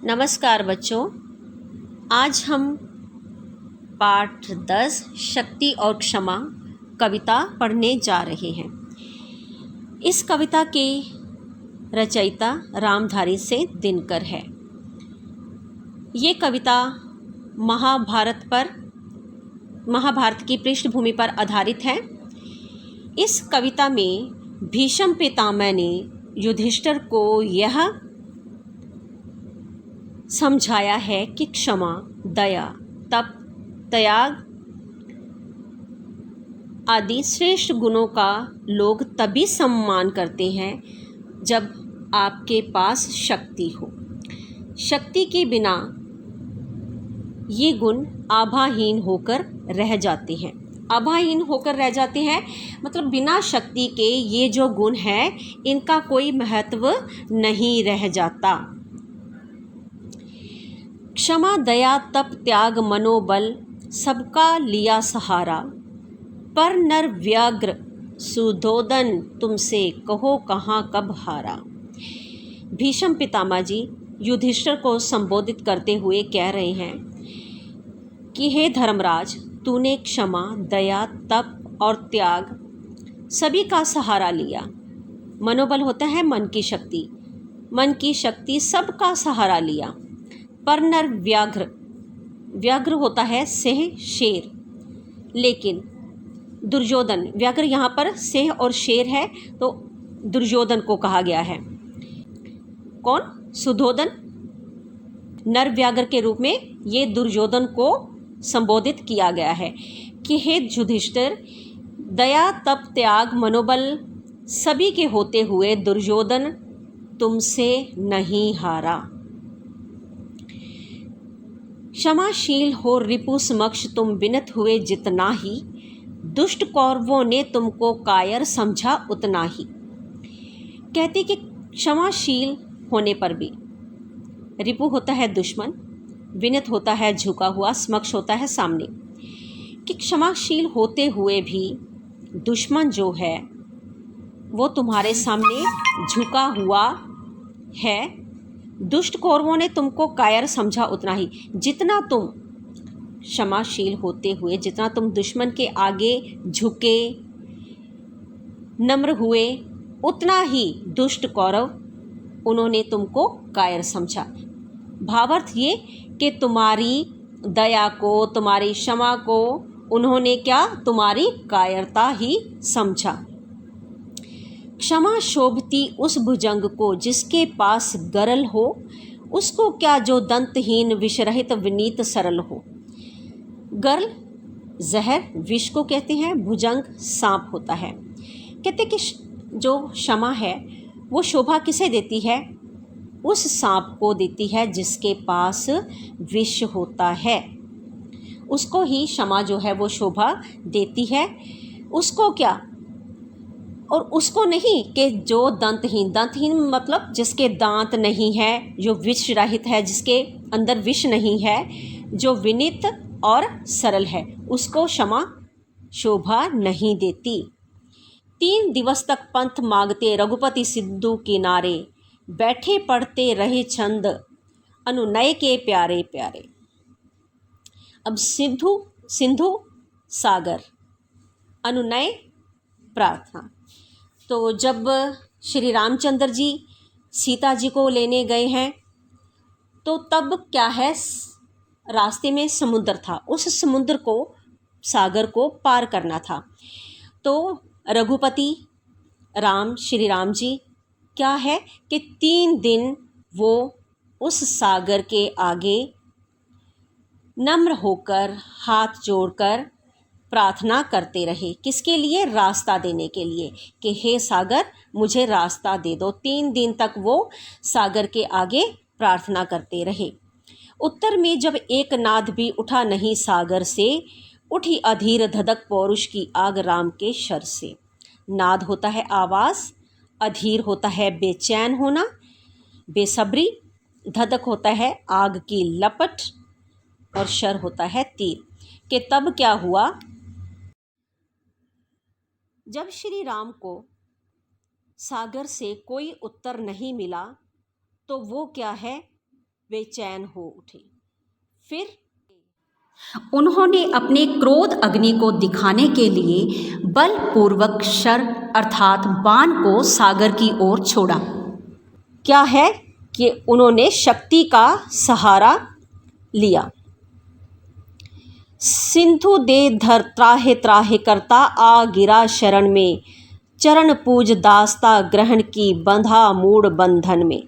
नमस्कार बच्चों। आज हम पाठ 10 शक्ति और क्षमा कविता पढ़ने जा रहे हैं। इस कविता के रचयिता रामधारी से दिनकर है। ये कविता महाभारत की पृष्ठभूमि पर आधारित है। इस कविता में भीष्म पितामह ने युधिष्ठिर को यह समझाया है कि क्षमा, दया, तप, त्याग आदि श्रेष्ठ गुणों का लोग तभी सम्मान करते हैं जब आपके पास शक्ति हो। शक्ति के बिना ये गुण आभाहीन होकर रह जाते हैं। आभाहीन होकर रह जाते हैं मतलब बिना शक्ति के ये जो गुण है इनका कोई महत्व नहीं रह जाता। क्षमा, दया, तप, त्याग, मनोबल सबका लिया सहारा, पर नर व्याघ्र सुधोधन तुमसे कहो कहाँ कब हारा। भीष्म पितामह जी युधिष्ठिर को संबोधित करते हुए कह रहे हैं कि हे धर्मराज, तूने क्षमा, दया, तप और त्याग सभी का सहारा लिया। मनोबल होता है मन की शक्ति, मन की शक्ति सबका सहारा लिया। पर नर व्याघ्र होता है सिंह, शेर, लेकिन दुर्योधन, व्याघ्र यहाँ पर सिंह और शेर है तो दुर्योधन को कहा गया है। कौन? सुधोधन नर व्याघ्र के रूप में ये दुर्योधन को संबोधित किया गया है कि हे युधिष्ठिर, दया, तप, त्याग, मनोबल सभी के होते हुए दुर्योधन तुमसे नहीं हारा। क्षमाशील हो रिपु समक्ष तुम विनत हुए जितना ही, दुष्ट कौरवों ने तुमको कायर समझा उतना ही। कहते कि क्षमाशील होने पर भी, रिपु होता है दुश्मन, विनत होता है झुका हुआ, समक्ष होता है सामने, कि क्षमाशील होते हुए भी दुश्मन जो है वो तुम्हारे सामने झुका हुआ है। दुष्ट कौरवों ने तुमको कायर समझा उतना ही। जितना तुम क्षमाशील होते हुए, जितना तुम दुश्मन के आगे झुके, नम्र हुए, उतना ही दुष्ट कौरव उन्होंने तुमको कायर समझा। भावार्थ ये कि तुम्हारी दया को, तुम्हारी क्षमा को उन्होंने क्या? तुम्हारी कायरता ही समझा। क्षमा शोभती उस भुजंग को जिसके पास गरल हो, उसको क्या जो दंतहीन विषरहित विनीत सरल हो। गरल जहर, विष को कहते हैं, भुजंग सांप होता है। कहते कि जो क्षमा है वो शोभा किसे देती है? उस सांप को देती है जिसके पास विष होता है, उसको ही क्षमा जो है वो शोभा देती है। उसको क्या? और उसको नहीं कि जो दंतहीन मतलब जिसके दांत नहीं है, जो विष रहित है, जिसके अंदर विष नहीं है, जो विनीत और सरल है, उसको क्षमा शोभा नहीं देती। 3 दिवस तक पंथ मांगते रघुपति सिंधु किनारे, बैठे पढ़ते रहे छंद अनुनय के प्यारे प्यारे। अब सिंधु सागर, अनुनय प्रार्थना। तो जब श्री रामचंद्र जी सीता जी को लेने गए हैं तो तब क्या है, रास्ते में समुद्र था, उस समुद्र को, सागर को पार करना था। तो रघुपति राम, श्री राम जी क्या है कि 3 दिन वो उस सागर के आगे नम्र होकर, हाथ जोड़कर प्रार्थना करते रहे। किसके लिए? रास्ता देने के लिए कि हे सागर, मुझे रास्ता दे दो। 3 दिन तक वो सागर के आगे प्रार्थना करते रहे। उत्तर में जब एक नाद भी उठा नहीं सागर से, उठी अधीर धधक पौरुष की आग राम के शर से। नाद होता है आवाज़, अधीर होता है बेचैन होना, बेसब्री, धधक होता है आग की लपट, और शर होता है तीर। कि तब क्या हुआ, जब श्री राम को सागर से कोई उत्तर नहीं मिला तो वो क्या है, बेचैन हो उठे। फिर उन्होंने अपने क्रोध अग्नि को दिखाने के लिए बलपूर्वक शर अर्थात बाण को सागर की ओर छोड़ा। क्या है कि उन्होंने शक्ति का सहारा लिया। सिंधु दे धर त्राहे त्राहे करता आ गिरा शरण में, चरण पूज दास्ता ग्रहण की बंधा मूढ़ बंधन में।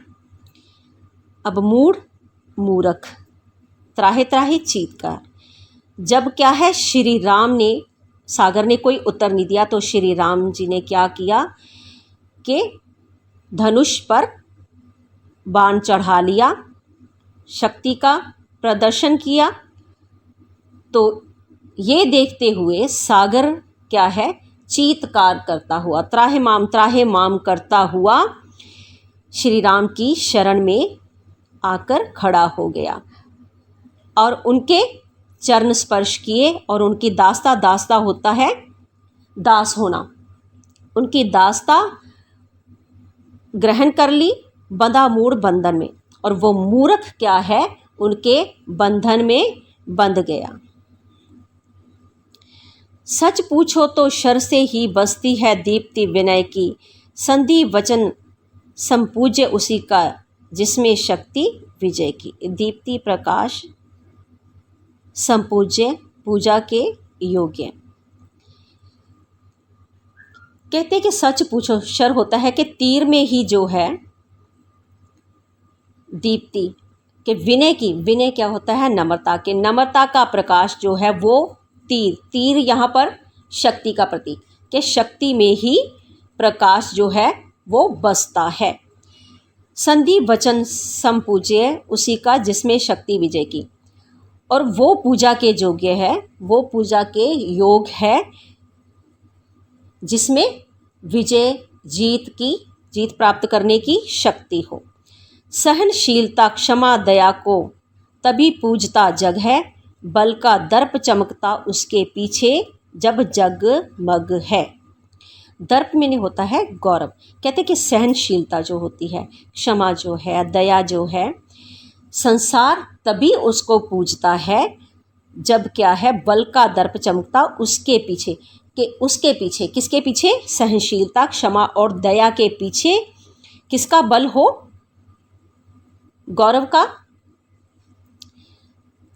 अब मूढ़ मूरख, त्राहे त्राहे चीतकार। जब क्या है श्री राम ने, सागर ने कोई उत्तर नहीं दिया तो श्री राम जी ने क्या किया कि धनुष पर बाण चढ़ा लिया, शक्ति का प्रदर्शन किया। तो ये देखते हुए सागर क्या है चीत्कार करता हुआ, त्राहे माम करता हुआ श्री राम की शरण में आकर खड़ा हो गया और उनके चरण स्पर्श किए और उनकी दास्ता, दास्ता होता है दास होना, उनकी दास्ता ग्रहण कर ली बंधा मूढ़ बंधन में, और वो मूर्ख क्या है उनके बंधन में बंध गया। सच पूछो तो शर से ही बसती है दीप्ति विनय की, संधि वचन संपूज्य उसी का जिसमें शक्ति विजय की। दीप्ति प्रकाश, संपूज्य पूजा के योग्य। कहते कि सच पूछो, शर होता है कि तीर में ही जो है दीप्ति के विनय की, विनय क्या होता है नम्रता के, नम्रता का प्रकाश जो है वो तीर, तीर यहाँ पर शक्ति का प्रतीक, कि शक्ति में ही प्रकाश जो है वो बसता है। संधि वचन संपूज्य उसी का जिसमें शक्ति विजय की, और वो पूजा के योग्य है, वो पूजा के योग है जिसमें विजय, जीत प्राप्त करने की शक्ति हो। सहनशीलता क्षमा दया को तभी पूजता जग है, बल का दर्प चमकता उसके पीछे जब जगमग है। दर्प में नहीं होता है गौरव। कहते कि सहनशीलता जो होती है, क्षमा जो है, दया जो है, संसार तभी उसको पूजता है जब क्या है बल का दर्प चमकता उसके पीछे, कि उसके पीछे किसके पीछे, सहनशीलता क्षमा और दया के पीछे किसका बल हो, गौरव का।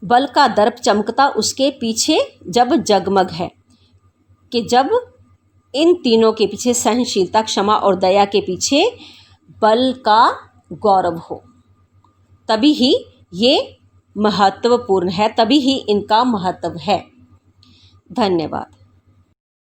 बल का दर्प चमकता उसके पीछे जब जगमग है, कि जब इन तीनों के पीछे सहनशीलता क्षमा और दया के पीछे बल का गौरव हो, तभी ही ये महत्वपूर्ण है, तभी ही इनका महत्व है। धन्यवाद।